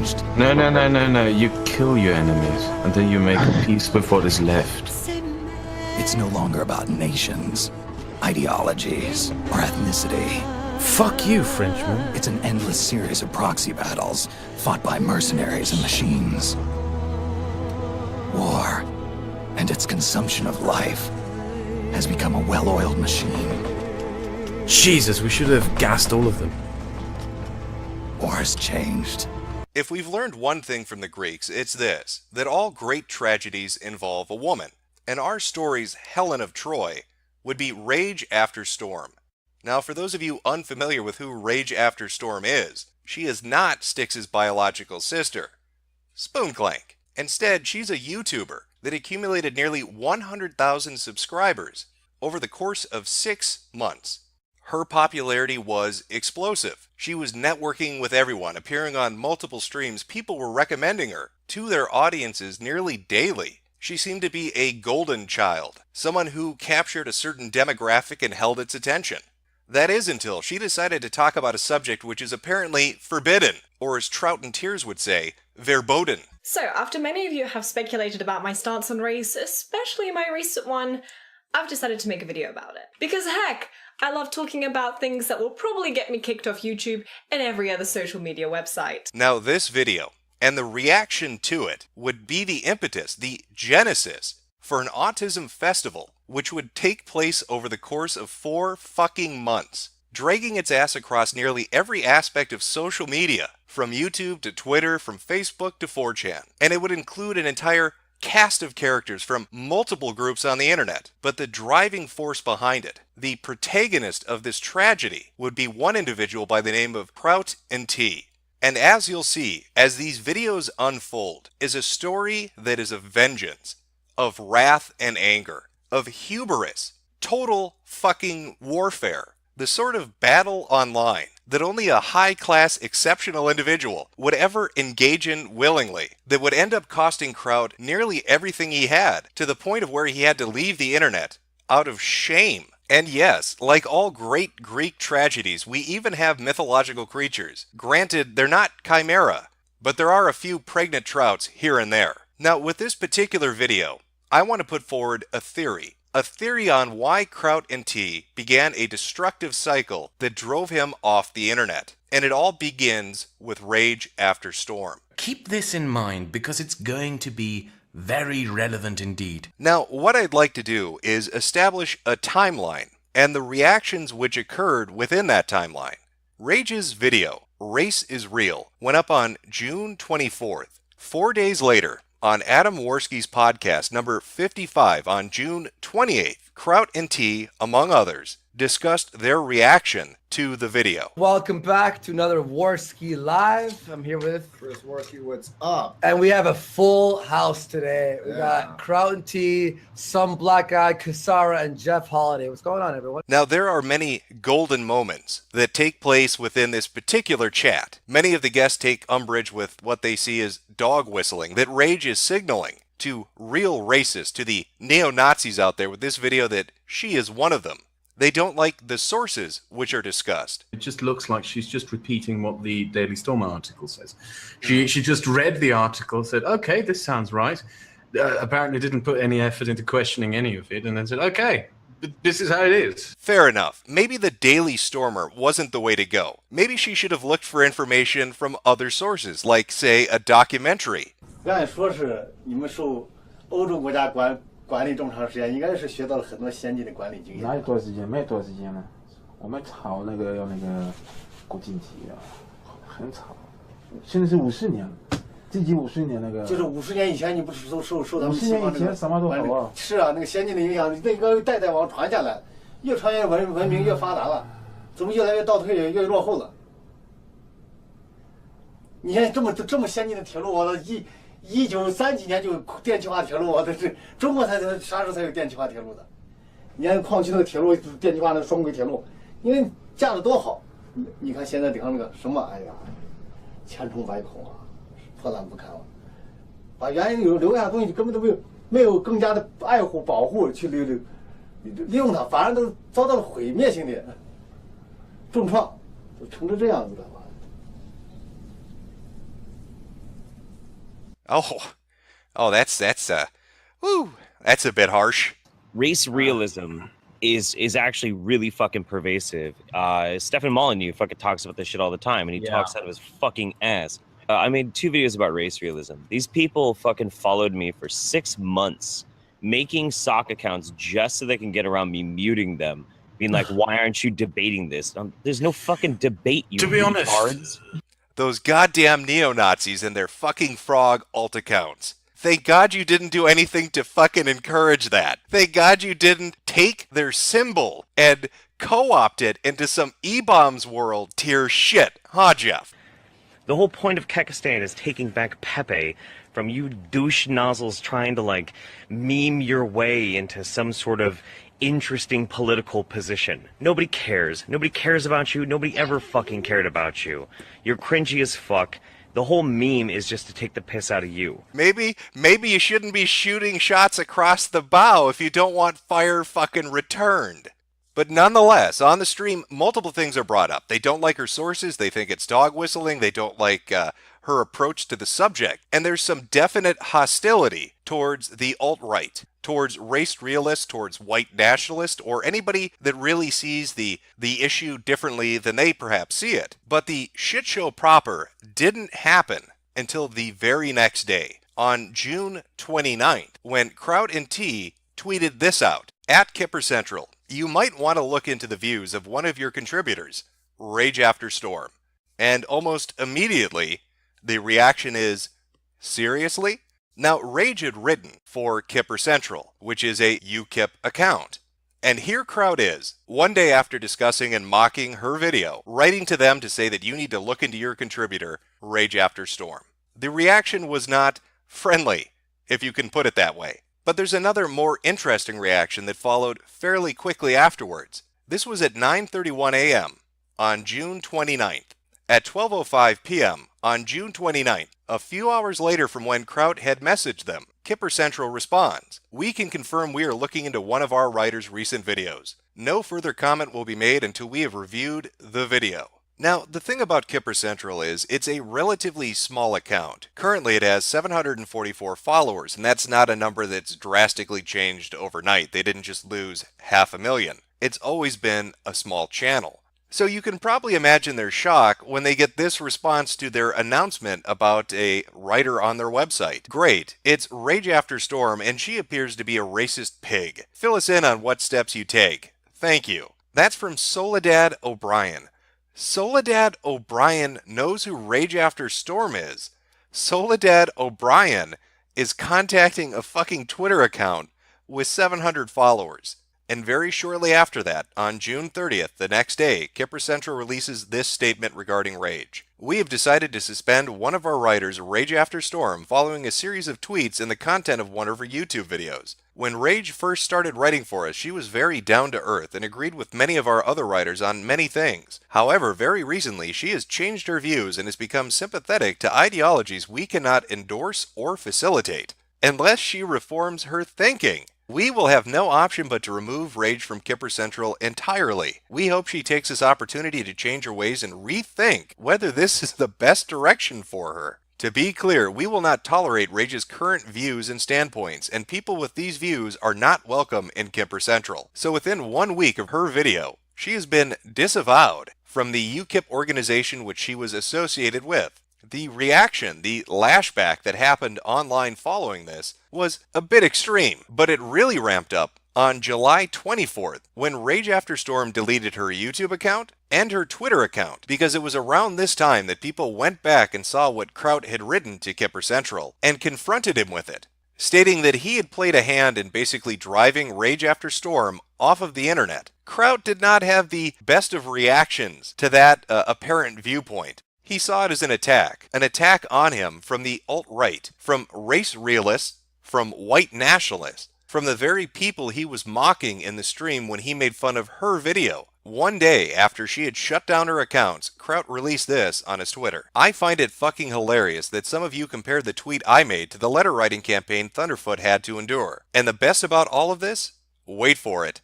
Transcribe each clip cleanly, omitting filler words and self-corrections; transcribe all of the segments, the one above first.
changed. No. You kill your enemies, and then you make peace with what is left. It's no longer about nations, ideologies, or ethnicity. Fuck you, Frenchman. It's an endless series of proxy battles fought by mercenaries and machines. War and its consumption of life has become a well-oiled machine. Jesus, we should have gassed all of them. War has changed. If we've learned one thing from the Greeks, it's this, that all great tragedies involve a woman, and our story's Helen of Troy would be Rage After Storm. Now, for those of you unfamiliar with who Rage After Storm is, she is not Styx's biological sister, Spoonclank. Instead, she's a YouTuber that accumulated nearly 100,000 subscribers over the course of 6 months. Her popularity was explosive. She was networking with everyone, appearing on multiple streams. People were recommending her to their audiences nearly daily. She seemed to be a golden child, someone who captured a certain demographic and held its attention. That is until she decided to talk about a subject which is apparently forbidden, or as Trout in Tears would say, verboten. So, after many of you have speculated about my stance on race, especially my recent one, I've decided to make a video about it. Because heck, I love talking about things that will probably get me kicked off YouTube and every other social media website. Now this video, and the reaction to it, would be the impetus, the genesis, for an autism festival, which would take place over the course of 4 fucking months, dragging its ass across nearly every aspect of social media, from YouTube to Twitter, from Facebook to 4chan. And it would include an entire cast of characters from multiple groups on the internet. But the driving force behind it, the protagonist of this tragedy, would be one individual by the name of Trout. And as you'll see, as these videos unfold, is a story that is of vengeance, of wrath and anger, of hubris, total fucking warfare. The sort of battle online that only a high-class, exceptional individual would ever engage in willingly, that would end up costing Trout nearly everything he had, to the point of where he had to leave the internet out of shame. And yes, like all great Greek tragedies, we even have mythological creatures. Granted, they're not chimera, but there are a few pregnant trouts here and there. Now, with this particular video, I want to put forward a theory on why Trout began a destructive cycle that drove him off the internet. And it all begins with Rage After Storm. Keep this in mind, because it's going to be very relevant indeed. Now, what I'd like to do is establish a timeline and the reactions which occurred within that timeline. Rage's video, Race is Real, went up on June 24th. 4 days later, on Adam Worski's podcast number 55 on June 28th, Trout and T, among others, discussed their reaction to the video. Welcome back to another Worski Live. I'm here with Chris Worski, what's up? and we have a full house today. We got Trout and T, some black guy, Kasara, and Jeff Holiday. What's going on, everyone? Now, there are many golden moments that take place within this particular chat. Many of the guests take umbrage with what they see as dog whistling that Rage is signaling to real racists, to the neo-Nazis out there with this video that she is one of them. They don't like the sources which are discussed. It just looks like she's just repeating what the Daily Stormer article says. She just read the article, said, okay, this sounds right. Apparently didn't put any effort into questioning any of it, and then said, okay, this is how it is. Fair enough. Maybe the Daily Stormer wasn't the way to go. Maybe she should have looked for information from other sources, like, say, a documentary. 按说是你们受欧洲国家管理这么长时间，应该是学到了很多先进的管理经验。哪有多少时间？没多少时间了。我们炒那个要那个国经济啊，很炒。现在是50年了，这几50年那个。就是50年以前，你不是受他们西方这个管理？是啊，那个先进的影响，那个代代往传下来，越传越文明越发达了，怎么越来越倒退，越落后了？你看这么先进的铁路，我1930几年就有电气化铁路，我这是中国啥时候才有电气化铁路的？你看矿区那个铁路，电气化的双轨铁路，因为架得多好。你看现在顶上那个什么，哎呀，千疮百孔啊，破烂不堪了。把原有留下的东西根本都没有更加的爱护保护去利用它，反而都遭到了毁灭性的重创，都成成这样子的了。Oh, that's a bit harsh. Race realism is actually really fucking pervasive. Stefan Molyneux fucking talks about this shit all the time, and he talks out of his fucking ass. I made 2 videos about race realism. These people fucking followed me for 6 months, making sock accounts just so they can get around me muting them, being like, "Why aren't you debating this?" There's no fucking debate. You To be honest, retards. Those goddamn neo-Nazis and their fucking frog alt accounts. Thank God you didn't do anything to fucking encourage that. Thank God you didn't take their symbol and co-opt it into some E-Bombs world tier shit, huh, Jeff? The whole point of Kekistan is taking back Pepe from you douche nozzles trying to, like, meme your way into some sort of interesting political position. Nobody cares. Nobody cares about you. Nobody ever fucking cared about you. You're cringy as fuck. The whole meme is just to take the piss out of you. Maybe you shouldn't be shooting shots across the bow if you don't want fire fucking returned. But nonetheless, on the stream, multiple things are brought up. They don't like her sources, they think it's dog whistling, they don't like her approach to the subject, and there's some definite hostility towards the alt-right, towards race realists, towards white nationalists, or anybody that really sees the issue differently than they perhaps see it. But the shit show proper didn't happen until the very next day, on June 29th, when Trout and T tweeted this out, at Kipper Central. You might want to look into the views of one of your contributors, Rage After Storm. And almost immediately, the reaction is, seriously? Now, Rage had written for Kipper Central, which is a UKIP account. And here Trout is, one day after discussing and mocking her video, writing to them to say that you need to look into your contributor, Rage After Storm. The reaction was not friendly, if you can put it that way. But there's another more interesting reaction that followed fairly quickly afterwards. This was at 9:31 a.m. on June 29th. At 12:05 p.m. on June 29th, a few hours later from when Trout had messaged them, Kipper Central responds, "We can confirm we are looking into one of our writer's recent videos. No further comment will be made until we have reviewed the video." Now, the thing about Kipper Central is it's a relatively small account. Currently, it has 744 followers, and that's not a number that's drastically changed overnight. They didn't just lose 500,000. It's always been a small channel. So you can probably imagine their shock when they get this response to their announcement about a writer on their website. Great, it's Rage After Storm, and she appears to be a racist pig. Fill us in on what steps you take. Thank you. That's from Soledad O'Brien. Soledad O'Brien knows who Rage After Storm is. Soledad O'Brien is contacting a fucking Twitter account with 700 followers. And very shortly after that, on June 30th, the next day, Kipper Central releases this statement regarding Rage. "We have decided to suspend one of our writers, Rage After Storm, following a series of tweets and the content of one of her YouTube videos. When Rage first started writing for us, she was very down to earth and agreed with many of our other writers on many things. However, very recently, she has changed her views and has become sympathetic to ideologies we cannot endorse or facilitate, unless she reforms her thinking. We will have no option but to remove Rage from Kipper Central entirely. We hope she takes this opportunity to change her ways and rethink whether this is the best direction for her. To be clear, we will not tolerate Rage's current views and standpoints, and people with these views are not welcome in Kipper Central." So within 1 week of her video, she has been disavowed from the UKIP organization which she was associated with. The reaction, the lashback that happened online following this was a bit extreme, but it really ramped up on July 24th when Rage After Storm deleted her YouTube account and her Twitter account, because it was around this time that people went back and saw what Trout had written to Kipper Central and confronted him with it, stating that he had played a hand in basically driving Rage After Storm off of the internet. Trout did not have the best of reactions to that apparent viewpoint. He saw it as an attack on him from the alt-right, from race realists, from white nationalists, from the very people he was mocking in the stream when he made fun of her video. One day after she had shut down her accounts, Trout released this on his Twitter. "I find it fucking hilarious that some of you compared the tweet I made to the letter writing campaign Thunderfoot had to endure. And the best about all of this? Wait for it.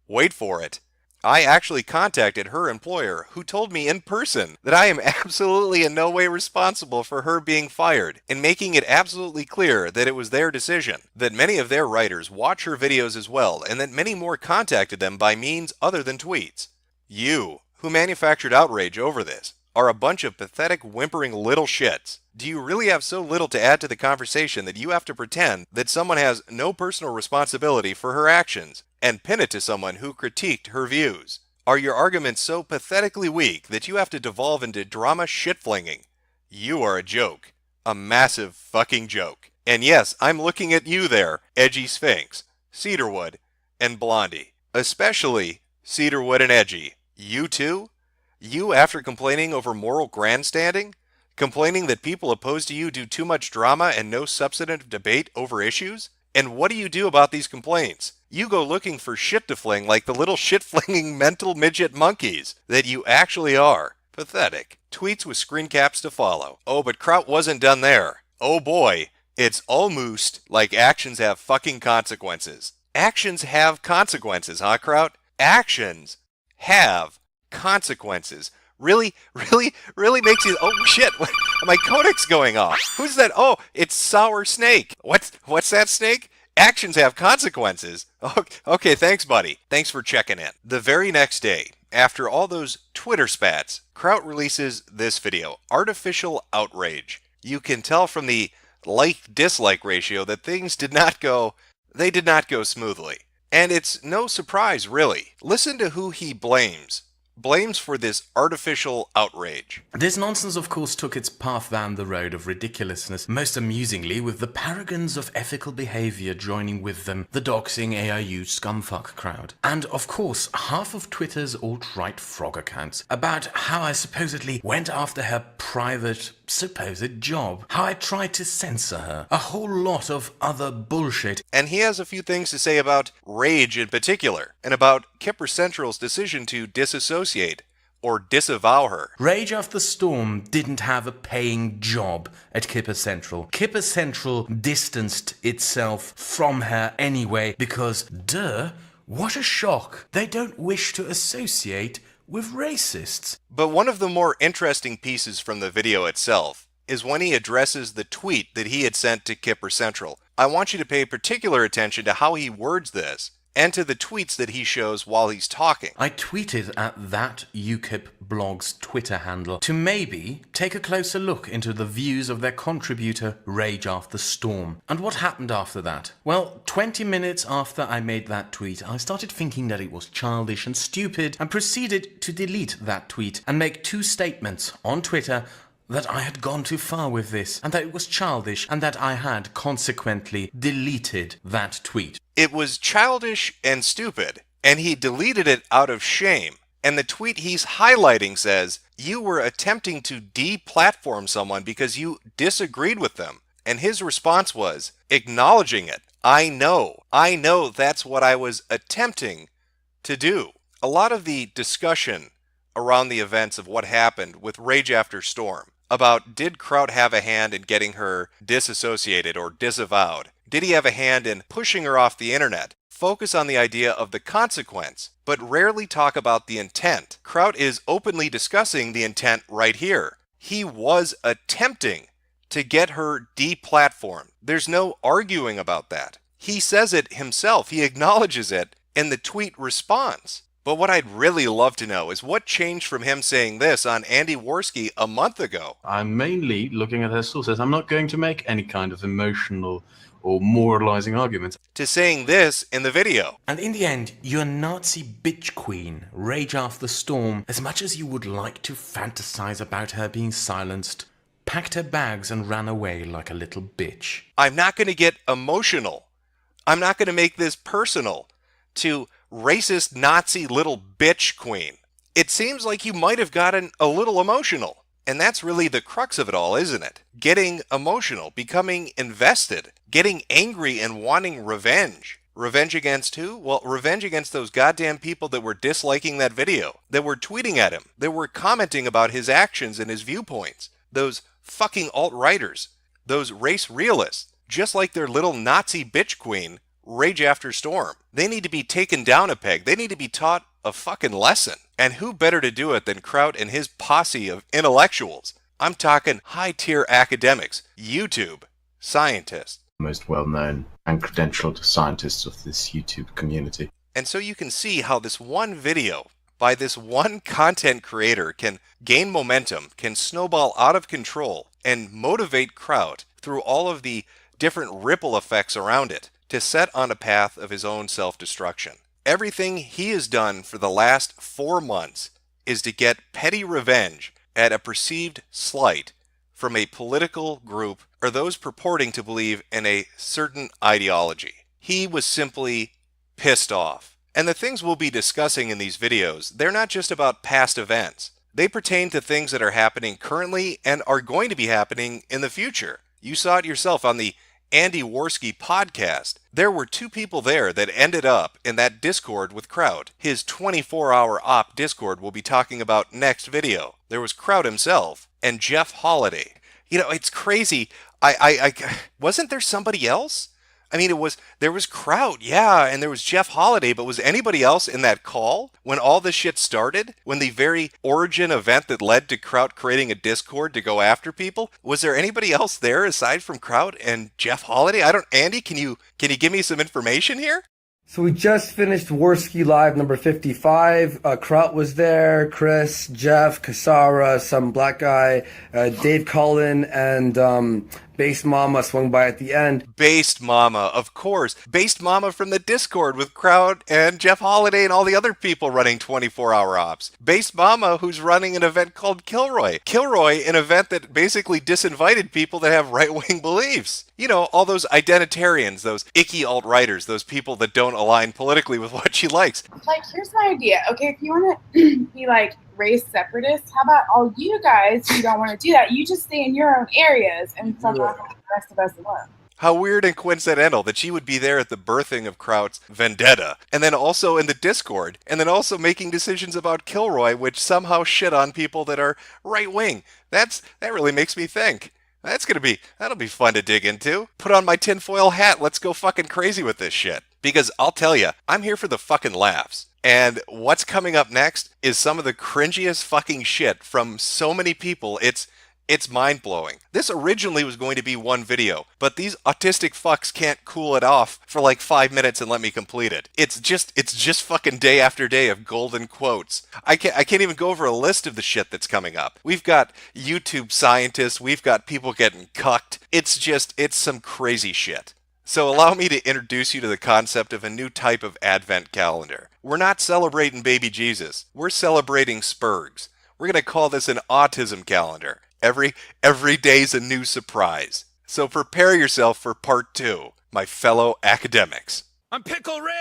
Wait for it. I actually contacted her employer, who told me in person that I am absolutely in no way responsible for her being fired, and making it absolutely clear that it was their decision, that many of their writers watch her videos as well, and that many more contacted them by means other than tweets. You, who manufactured outrage over this, are a bunch of pathetic, whimpering little shits. Do you really have so little to add to the conversation that you have to pretend that someone has no personal responsibility for her actions, and pin it to someone who critiqued her views? Are your arguments so pathetically weak that you have to devolve into drama shit-flinging? You are a joke. A massive fucking joke. And yes, I'm looking at you there, Edgy Sphinx, Cedarwood, and Blondie. Especially Cedarwood and Edgy. You too? You, after complaining over moral grandstanding? Complaining that people opposed to you do too much drama and no substantive debate over issues? And what do you do about these complaints? You go looking for shit to fling like the little shit-flinging mental midget monkeys that you actually are. Pathetic. Tweets with screen caps to follow. Oh, but Trout wasn't done there. Oh boy, it's almost like actions have fucking consequences. Actions have consequences, huh, Trout? Actions have consequences. Really makes you, oh shit, my codec's going off. Who's that? Oh, it's Sour Snake. What's that, Snake? Actions have consequences. Okay, thanks, buddy. Thanks for checking in. The very next day, after all those Twitter spats, Trout releases this video, Artificial Outrage. You can tell from the like-dislike ratio that things did not go smoothly. And it's no surprise, really. Listen to who he blames for this artificial outrage. This nonsense, of course, took its path down the road of ridiculousness, most amusingly with the paragons of ethical behavior joining with them, the doxing AIU scumfuck crowd. And, of course, half of Twitter's alt-right frog accounts about how I supposedly went after her private supposed job, how I tried to censor her, a whole lot of other bullshit. And he has a few things to say about Rage in particular, and about Kipper Central's decision to disassociate or disavow her. Rage After Storm didn't have a paying job at Kipper Central. Kipper Central distanced itself from her anyway because, what a shock. They don't wish to associate with racists. But one of the more interesting pieces from the video itself is when he addresses the tweet that he had sent to Kipper Central. I want you to pay particular attention to how he words this, and to the tweets that he shows while he's talking. I tweeted at that UKIP blog's Twitter handle to maybe take a closer look into the views of their contributor Rage After Storm. And what happened after that? Well, 20 minutes after I made that tweet, I started thinking that it was childish and stupid and proceeded to delete that tweet and make two statements on Twitter that I had gone too far with this, and that it was childish, and that I had consequently deleted that tweet. It was childish and stupid, and he deleted it out of shame. And the tweet he's highlighting says, you were attempting to de-platform someone because you disagreed with them. And his response was, acknowledging it. I know that's what I was attempting to do. A lot of the discussion around the events of what happened with Rage After Storm, about did Trout have a hand in getting her disassociated or disavowed? Did he have a hand in pushing her off the internet? Focus on the idea of the consequence, but rarely talk about the intent. Trout is openly discussing the intent right here. He was attempting to get her deplatformed. There's no arguing about that. He says it himself. He acknowledges it, and the tweet responds. But what I'd really love to know is what changed from him saying this on Andy Worski a month ago. I'm mainly looking at her sources. I'm not going to make any kind of emotional or moralizing arguments. To saying this in the video. And in the end, your Nazi bitch queen, Rage After Storm, as much as you would like to fantasize about her being silenced, packed her bags and ran away like a little bitch. I'm not going to get emotional. I'm not going to make this personal to racist Nazi little bitch queen. It seems like you might have gotten a little emotional. And that's really the crux of it all, isn't it? Getting emotional, becoming invested, getting angry and wanting revenge. Revenge against who? Well, revenge against those goddamn people that were disliking that video, that were tweeting at him, that were commenting about his actions and his viewpoints. Those fucking alt-righters, those race realists, just like their little Nazi bitch queen, Rage After Storm. They need to be taken down a peg. They need to be taught a fucking lesson. And who better to do it than Trout and his posse of intellectuals? I'm talking high-tier academics, YouTube scientists. Most well-known and credentialed scientists of this YouTube community. And so you can see how this one video by this one content creator can gain momentum, can snowball out of control, and motivate Trout through all of the different ripple effects around it to set on a path of his own self-destruction. Everything he has done for the last 4 months is to get petty revenge at a perceived slight from a political group or those purporting to believe in a certain ideology. He was simply pissed off. And the things we'll be discussing in these videos, they're not just about past events. They pertain to things that are happening currently and are going to be happening in the future. You saw it yourself on the Andy Worski podcast. There were 2 people there that ended up in that Discord with Trout. His 24-hour op Discord we'll be talking about next video. There was Trout himself and Jeff Holiday. You know, it's crazy. I wasn't there somebody else? I mean, there was Trout, yeah, and there was Jeff Holiday, but was anybody else in that call when all this shit started? When the very origin event that led to Trout creating a Discord to go after people? Was there anybody else there aside from Trout and Jeff Holiday? Andy, can you give me some information here? So we just finished Worski Live number 55. Trout was there, Chris, Jeff, Kasara, some black guy, Dave Cullen, and Based Mama swung by at the end. Based Mama, of course. Based Mama from the Discord with Trout and Jeff Holiday and all the other people running 24-hour ops. Based Mama, who's running an event called Kilroy. Kilroy, an event that basically disinvited people that have right-wing beliefs. You know, all those identitarians, those icky alt-righters, those people that don't align politically with what she likes. Like, here's my idea. Okay, if you want to be like race separatists, how about all you guys who don't want to do that, you just stay in your own areas and fuck off the rest of us alone. How weird and coincidental that she would be there at the birthing of Trout's vendetta, and then also in the Discord, and then also making decisions about Kilroy, which somehow shit on people that are right-wing. That really makes me think. That'll be fun to dig into. Put on my tinfoil hat, let's go fucking crazy with this shit. Because I'll tell you, I'm here for the fucking laughs. And what's coming up next is some of the cringiest fucking shit from so many people. It's mind-blowing. This originally was going to be one video, but these autistic fucks can't cool it off for like 5 minutes and let me complete it. It's just fucking day after day of golden quotes. I can't even go over a list of the shit that's coming up. We've got YouTube scientists, we've got people getting cucked. It's some crazy shit. So allow me to introduce you to the concept of a new type of Advent calendar. We're not celebrating baby Jesus. We're celebrating Spurgs. We're going to call this an autism calendar. Every day's a new surprise. So prepare yourself for part 2, my fellow academics. I'm Pickle Rick!